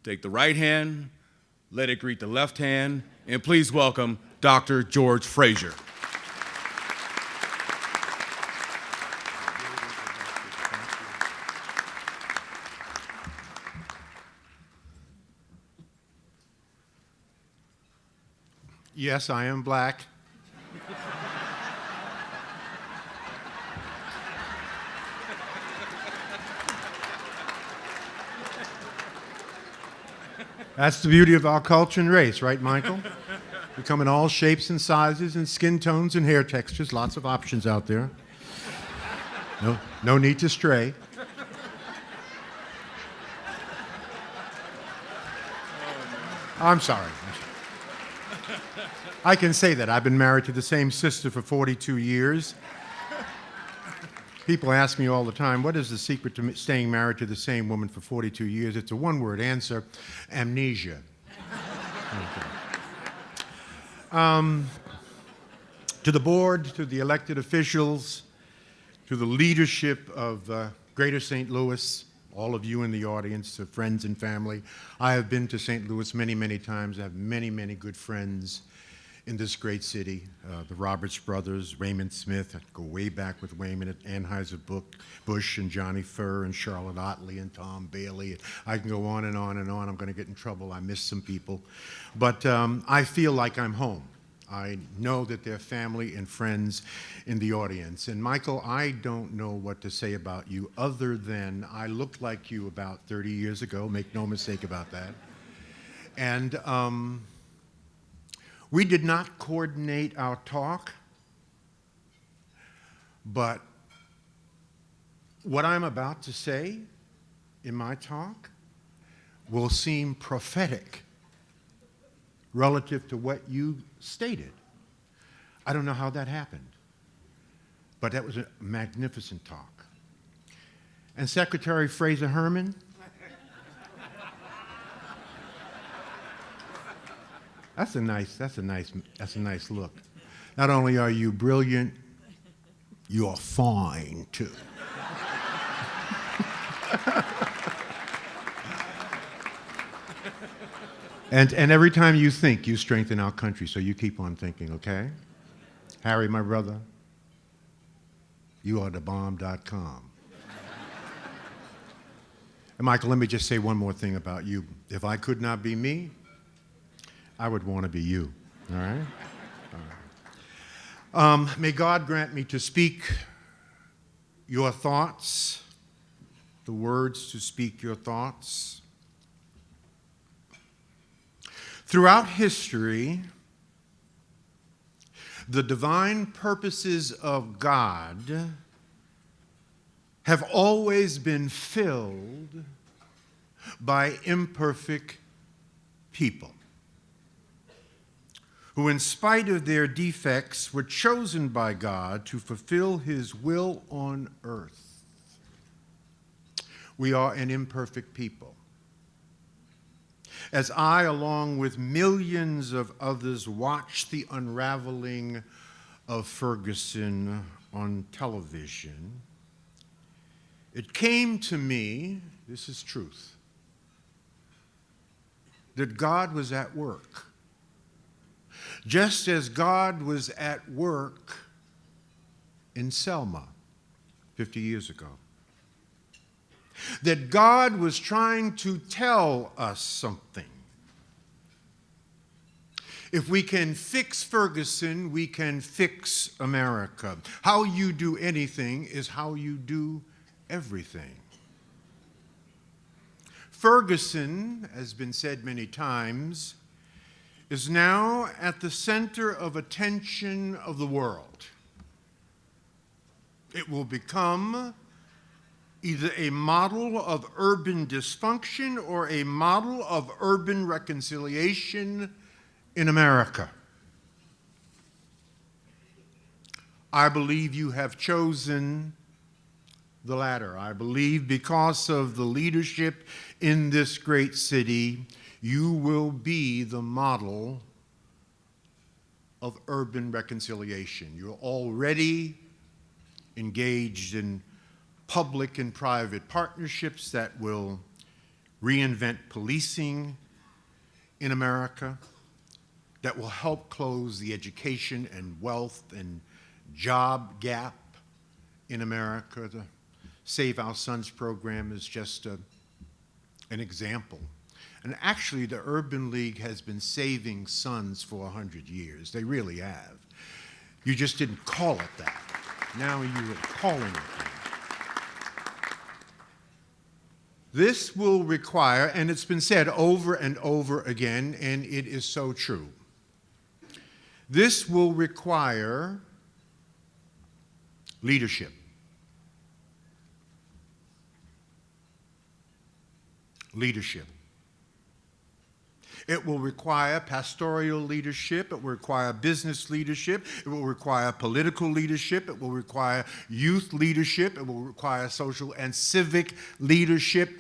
Take the right hand, let it greet the left hand, and please welcome Dr. George Fraser. Yes, I am black. That's the beauty of our culture and race, right, Michael? We come in all shapes and sizes and skin tones and hair textures. Lots of options out there. No need to stray. I'm sorry. I can say that. I've been married to the same sister for 42 years. People ask me all the time, what is the secret to staying married to the same woman for 42 years? It's a one-word answer, amnesia. To the board, to the elected officials, to the leadership of Greater St. Louis, all of you in the audience, to friends and family. I have been to St. Louis many, many times. I have many, many good friends in this great city. The Roberts brothers, Raymond Smith, I go way back with Raymond at Anheuser-Busch and Johnny Furr and Charlotte Otley and Tom Bailey. I can go on and on and on. I'm going to get in trouble. I miss some people. But I feel like I'm home. I know that there are family and friends in the audience. And Michael, I don't know what to say about you other than I looked like you about 30 years ago. Make no mistake about that. And we did not coordinate our talk, but what I'm about to say in my talk will seem prophetic relative to what you stated. I don't know how that happened, but that was a magnificent talk. And Secretary Fraser Herman, That's a nice look. Not only are you brilliant, you are fine too. And every time you think, you strengthen our country, so you keep on thinking, okay? Harry, my brother, you are thebomb.com. And Michael, let me just say one more thing about you. If I could not be me, I would want to be you, all right? All right. May God grant me to speak your thoughts, the words to speak your thoughts. Throughout history, the divine purposes of God have always been filled by imperfect people who, in spite of their defects, were chosen by God to fulfill His will on earth. We are an imperfect people. As I, along with millions of others, watched the unraveling of Ferguson on television, it came to me, this is truth, that God was at work. Just as God was at work in Selma 50 years ago. That God was trying to tell us something. If we can fix Ferguson, we can fix America. How you do anything is how you do everything. Ferguson, as has been said many times, is now at the center of attention of the world. It will become either a model of urban dysfunction or a model of urban reconciliation in America. I believe you have chosen the latter. I believe because of the leadership in this great city, you will be the model of urban reconciliation. You're already engaged in public and private partnerships that will reinvent policing in America, that will help close the education and wealth and job gap in America. The Save Our Sons program is just an example. And actually, the Urban League has been saving sons for 100 years. They really have. You just didn't call it that. Now you are calling it that. This will require, and it's been said over and over again, and it is so true, this will require leadership. Leadership. It will require pastoral leadership. It will require business leadership. It will require political leadership. It will require youth leadership. It will require social and civic leadership.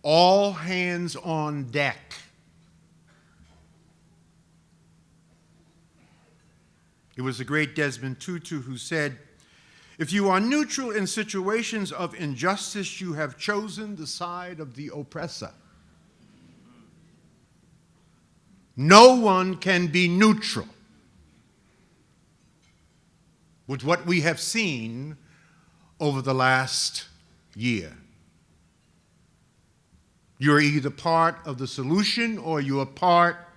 All hands on deck. It was the great Desmond Tutu who said, "If you are neutral in situations of injustice, you have chosen the side of the oppressor." No one can be neutral with what we have seen over the last year. You're either part of the solution or you're part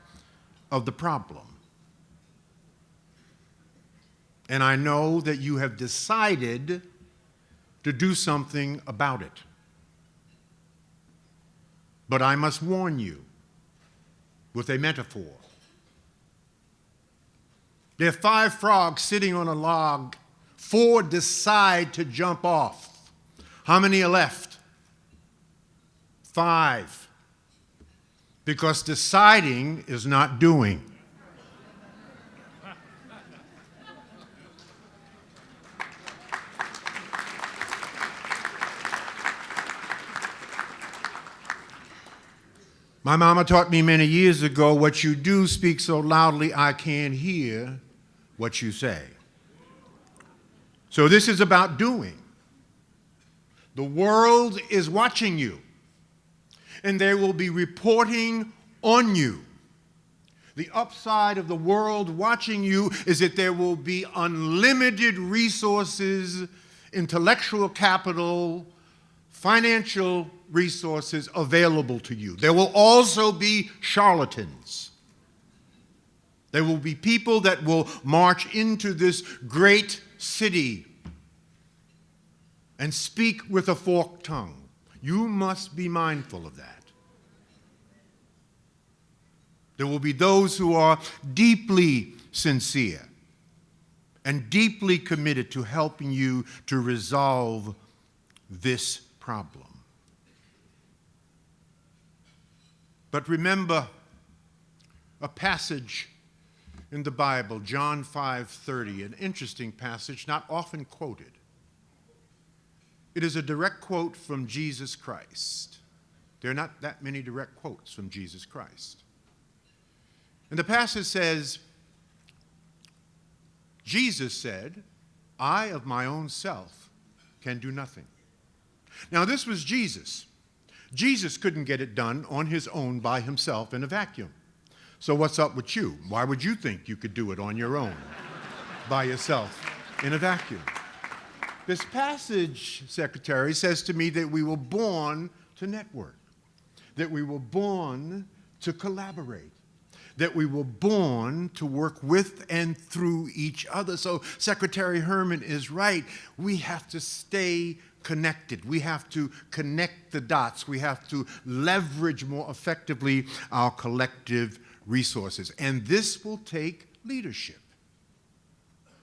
of the problem. And I know that you have decided to do something about it. But I must warn you with a metaphor. There are 5 frogs sitting on a log. 4 decide to jump off. How many are left? 5. Because deciding is not doing. My mama taught me many years ago, what you do speaks so loudly I can't hear what you say. So this is about doing. The world is watching you, and they will be reporting on you. The upside of the world watching you is that there will be unlimited resources, intellectual capital, financial resources available to you. There will also be charlatans. There will be people that will march into this great city and speak with a forked tongue. You must be mindful of that. There will be those who are deeply sincere and deeply committed to helping you to resolve this problem. But remember a passage in the Bible, John 5:30, an interesting passage, not often quoted. It is a direct quote from Jesus Christ. There are not that many direct quotes from Jesus Christ. And the passage says, Jesus said, "I of my own self can do nothing." Now this was Jesus. Jesus couldn't get it done on his own by himself in a vacuum. So what's up with you? Why would you think you could do it on your own by yourself in a vacuum? This passage, Secretary, says to me that we were born to network, that we were born to collaborate, that we were born to work with and through each other. So Secretary Herman is right. We have to stay connected. We have to connect the dots. We have to leverage more effectively our collective resources. And this will take leadership.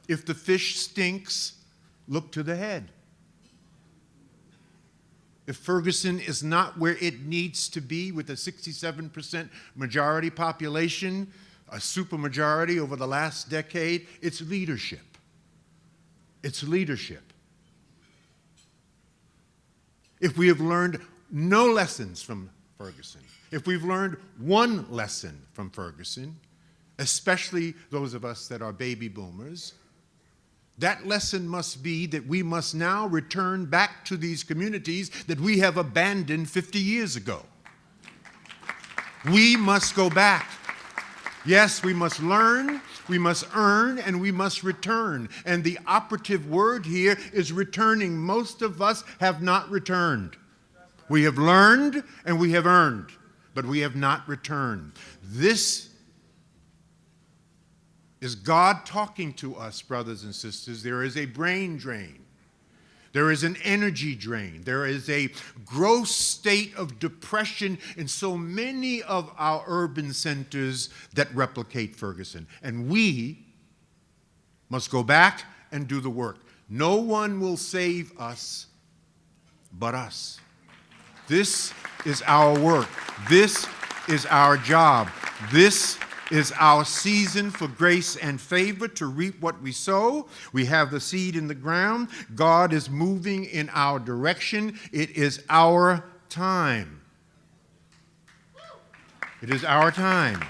If the fish stinks, look to the head. If Ferguson is not where it needs to be with a 67% majority population, a supermajority over the last decade, it's leadership. It's leadership. If we have learned no lessons from Ferguson, if we've learned one lesson from Ferguson, especially those of us that are baby boomers, that lesson must be that we must now return back to these communities that we have abandoned 50 years ago. We must go back. Yes, we must learn, we must earn, and we must return. And the operative word here is returning. Most of us have not returned. We have learned and we have earned, but we have not returned. This is God talking to us, brothers and sisters. There is a brain drain. There is an energy drain. There is a gross state of depression in so many of our urban centers that replicate Ferguson. And we must go back and do the work. No one will save us but us. This is our work. This is our job. This is our season for grace and favor to reap what we sow. We have the seed in the ground. God is moving in our direction. It is our time. It is our time.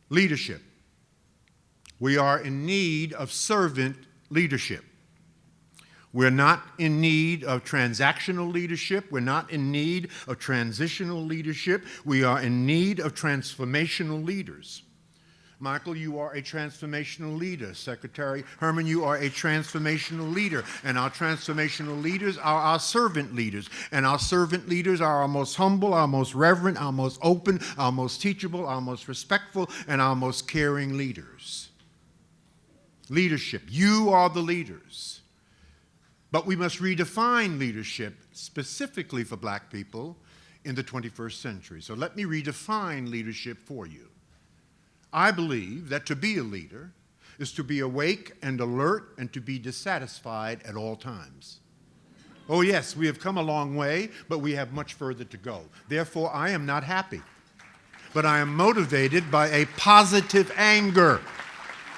Leadership. We are in need of servant leadership. We're not in need of transactional leadership. We're not in need of transitional leadership. We are in need of transformational leaders. Michael, you are a transformational leader. Secretary Herman, you are a transformational leader. And our transformational leaders are our servant leaders. And our servant leaders are our most humble, our most reverent, our most open, our most teachable, our most respectful, and our most caring leaders. Leadership. You are the leaders. But we must redefine leadership specifically for black people in the 21st century. So let me redefine leadership for you. I believe that to be a leader is to be awake and alert and to be dissatisfied at all times. Oh yes, we have come a long way, but we have much further to go. Therefore, I am not happy, but I am motivated by a positive anger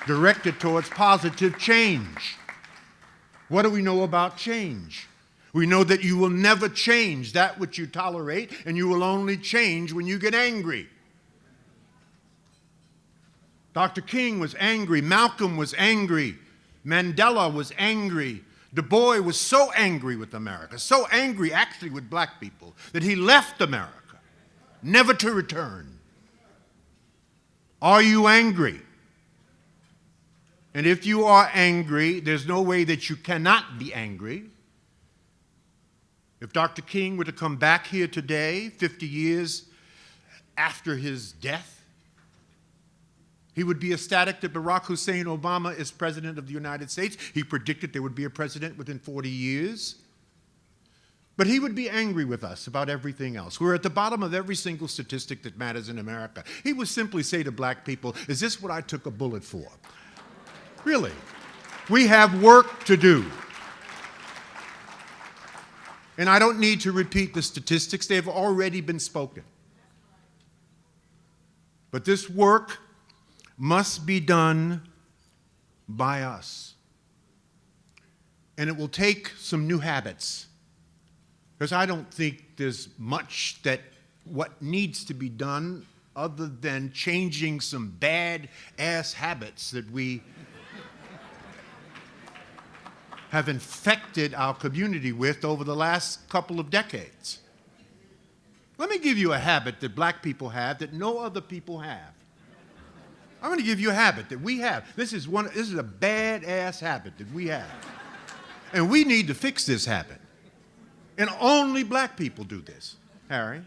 directed towards positive change. What do we know about change? We know that you will never change that which you tolerate, and you will only change when you get angry. Dr. King was angry. Malcolm was angry. Mandela was angry. Du Bois was so angry with America, so angry actually with black people, that he left America, never to return. Are you angry? And if you are angry, there's no way that you cannot be angry. If Dr. King were to come back here today, 50 years after his death, he would be ecstatic that Barack Hussein Obama is president of the United States. He predicted there would be a president within 40 years. But he would be angry with us about everything else. We're at the bottom of every single statistic that matters in America. He would simply say to black people, is this what I took a bullet for? Really, we have work to do. And I don't need to repeat the statistics. They've already been spoken. But this work must be done by us. And it will take some new habits. Because I don't think there's much that what needs to be done other than changing some bad-ass habits that we have infected our community with over the last couple of decades. Let me give you a habit that black people have that no other people have. I'm going to give you a habit that we have. This is a badass habit that we have. And we need to fix this habit. And only black people do this, Harry.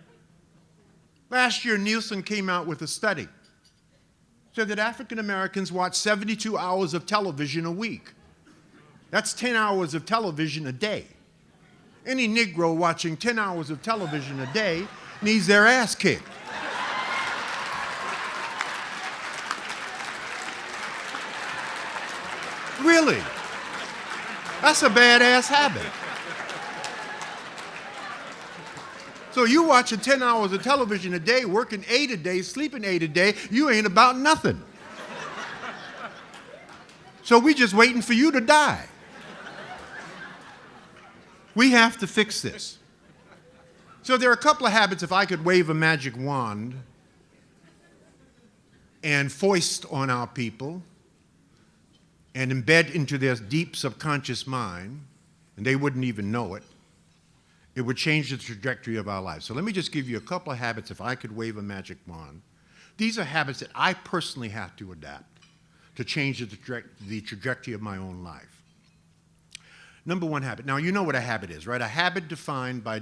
Last year, Nielsen came out with a study. Said that African Americans watch 72 hours of television a week. That's 10 hours of television a day. Any Negro watching 10 hours of television a day needs their ass kicked. Really? That's a badass habit. So you watching 10 hours of television a day, working 8 a day, sleeping 8 a day, you ain't about nothing. So we just waiting for you to die. We have to fix this. So there are a couple of habits, if I could wave a magic wand and foist on our people and embed into their deep subconscious mind, and they wouldn't even know it, it would change the trajectory of our lives. So let me just give you a couple of habits if I could wave a magic wand. These are habits that I personally have to adapt to change the trajectory of my own life. Number one habit. Now, you know what a habit is, right? A habit defined by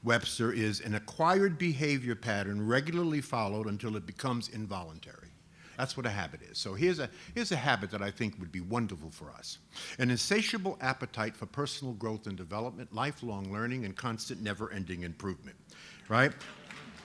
Webster is an acquired behavior pattern regularly followed until it becomes involuntary. That's what a habit is. So here's a habit that I think would be wonderful for us. An insatiable appetite for personal growth and development, lifelong learning, and constant never-ending improvement, right?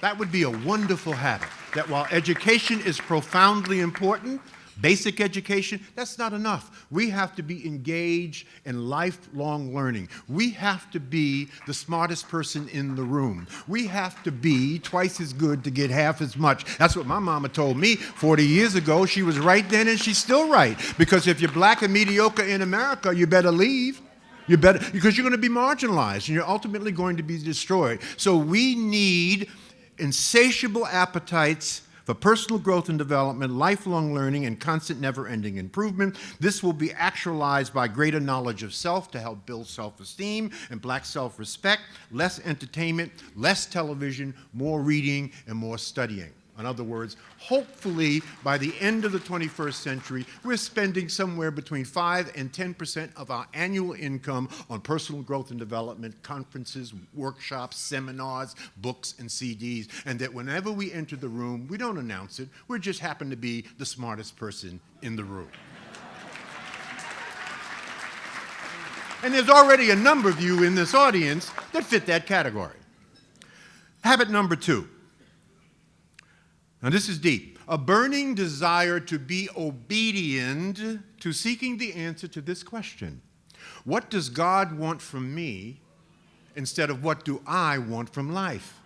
That would be a wonderful habit, that while education is profoundly important, basic education, that's not enough. We have to be engaged in lifelong learning. We have to be the smartest person in the room. We have to be twice as good to get half as much. That's what my mama told me 40 years ago. She was right then and she's still right. Because if you're black and mediocre in America, you better leave. Because you're going to be marginalized and you're ultimately going to be destroyed. So we need insatiable appetites for personal growth and development, lifelong learning, and constant never-ending improvement. This will be actualized by greater knowledge of self to help build self-esteem and black self-respect, less entertainment, less television, more reading, and more studying. In other words, hopefully by the end of the 21st century, we're spending somewhere between 5 and 10% of our annual income on personal growth and development, conferences, workshops, seminars, books, and CDs, and that whenever we enter the room, we don't announce it, we just happen to be the smartest person in the room. And there's already a number of you in this audience that fit that category. Habit number 2. Now this is deep. A burning desire to be obedient to seeking the answer to this question. What does God want from me instead of what do I want from life?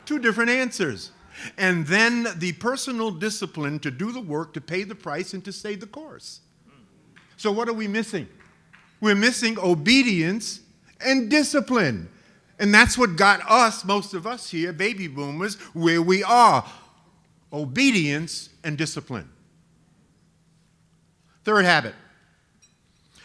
Two different answers. And then the personal discipline to do the work, to pay the price, and to stay the course. So what are we missing? We're missing obedience and discipline. And that's what got us, most of us here, baby boomers, where we are. Obedience and discipline. Third habit,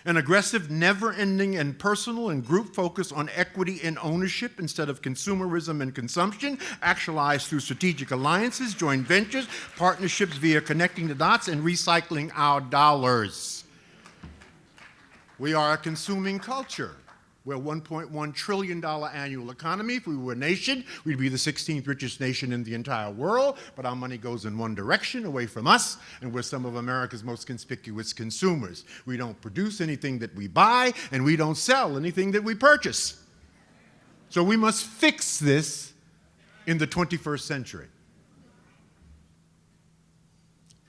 an aggressive, never-ending, and personal and group focus on equity and ownership instead of consumerism and consumption, actualized through strategic alliances, joint ventures, partnerships via connecting the dots, and recycling our dollars. We are a consuming culture. We're a $1.1 trillion annual economy. If we were a nation, we'd be the 16th richest nation in the entire world, but our money goes in one direction, away from us, and we're some of America's most conspicuous consumers. We don't produce anything that we buy, and we don't sell anything that we purchase. So we must fix this in the 21st century.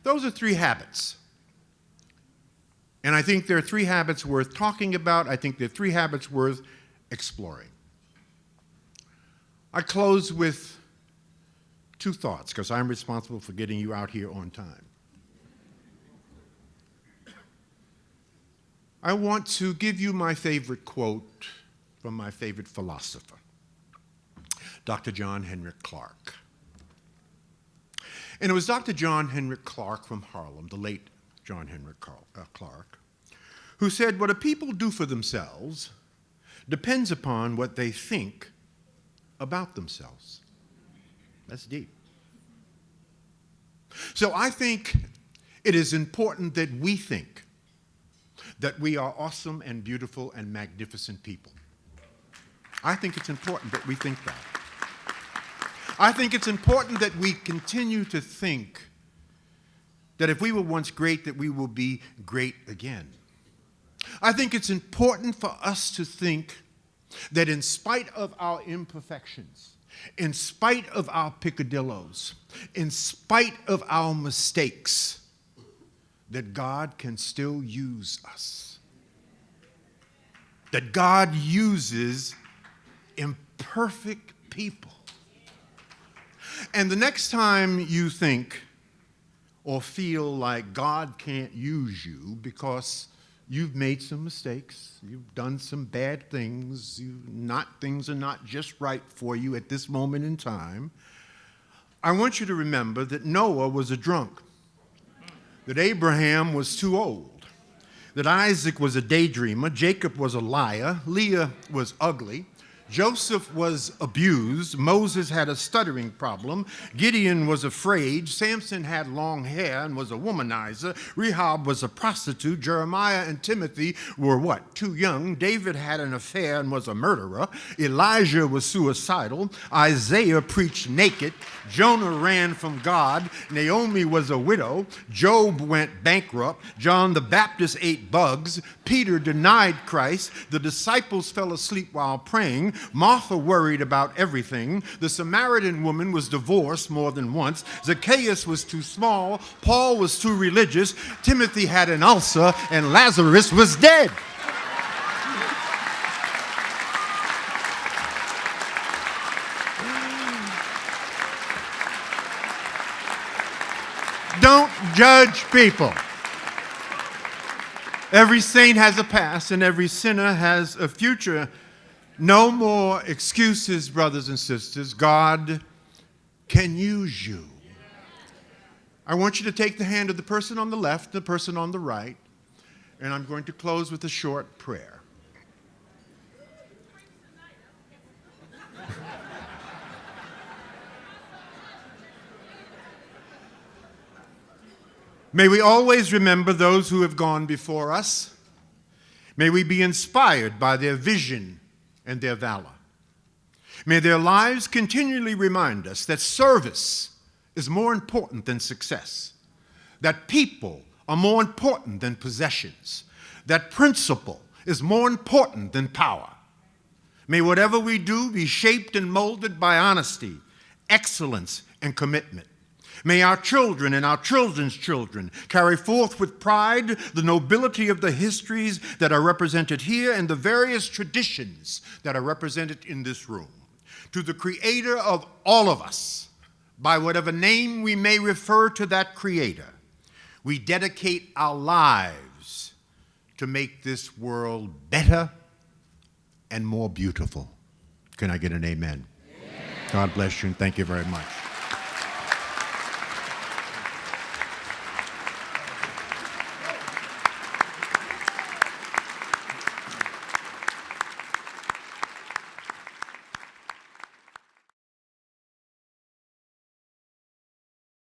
Those are 3 habits. And I think there are 3 habits worth talking about. I think there are 3 habits worth exploring. I close with 2 thoughts, because I'm responsible for getting you out here on time. I want to give you my favorite quote from my favorite philosopher, Dr. John Henrik Clarke. And it was Dr. John Henrik Clarke from Harlem, the late John Henrik Clarke, who said, what a people do for themselves depends upon what they think about themselves. That's deep. So I think it is important that we think that we are awesome and beautiful and magnificent people. I think it's important that we think that. I think it's important that we continue to think that if we were once great, that we will be great again. I think it's important for us to think that in spite of our imperfections, in spite of our picadillos, in spite of our mistakes, that God can still use us. That God uses imperfect people. And the next time you think or feel like God can't use you because you've made some mistakes, you've done some bad things, things are not just right for you at this moment in time, I want you to remember that Noah was a drunk, that Abraham was too old, that Isaac was a daydreamer, Jacob was a liar, Leah was ugly, Joseph was abused. Moses had a stuttering problem. Gideon was afraid. Samson had long hair and was a womanizer. Rahab was a prostitute. Jeremiah and Timothy were what? Too young. David had an affair and was a murderer. Elijah was suicidal. Isaiah preached naked. Jonah ran from God. Naomi was a widow. Job went bankrupt. John the Baptist ate bugs. Peter denied Christ. The disciples fell asleep while praying. Martha worried about everything. The Samaritan woman was divorced more than once. Zacchaeus was too small. Paul was too religious. Timothy had an ulcer, and Lazarus was dead. Don't judge people. Every saint has a past, and every sinner has a future. No more excuses, brothers and sisters. God can use you. I want you to take the hand of the person on the left, the person on the right, and I'm going to close with a short prayer. May we always remember those who have gone before us. May we be inspired by their vision and their valor. May their lives continually remind us that service is more important than success, that people are more important than possessions, that principle is more important than power. May whatever we do be shaped and molded by honesty, excellence, and commitment. May our children and our children's children carry forth with pride the nobility of the histories that are represented here and the various traditions that are represented in this room. To the Creator of all of us, by whatever name we may refer to that Creator, we dedicate our lives to make this world better and more beautiful. Can I get an amen? Amen. God bless you and thank you very much.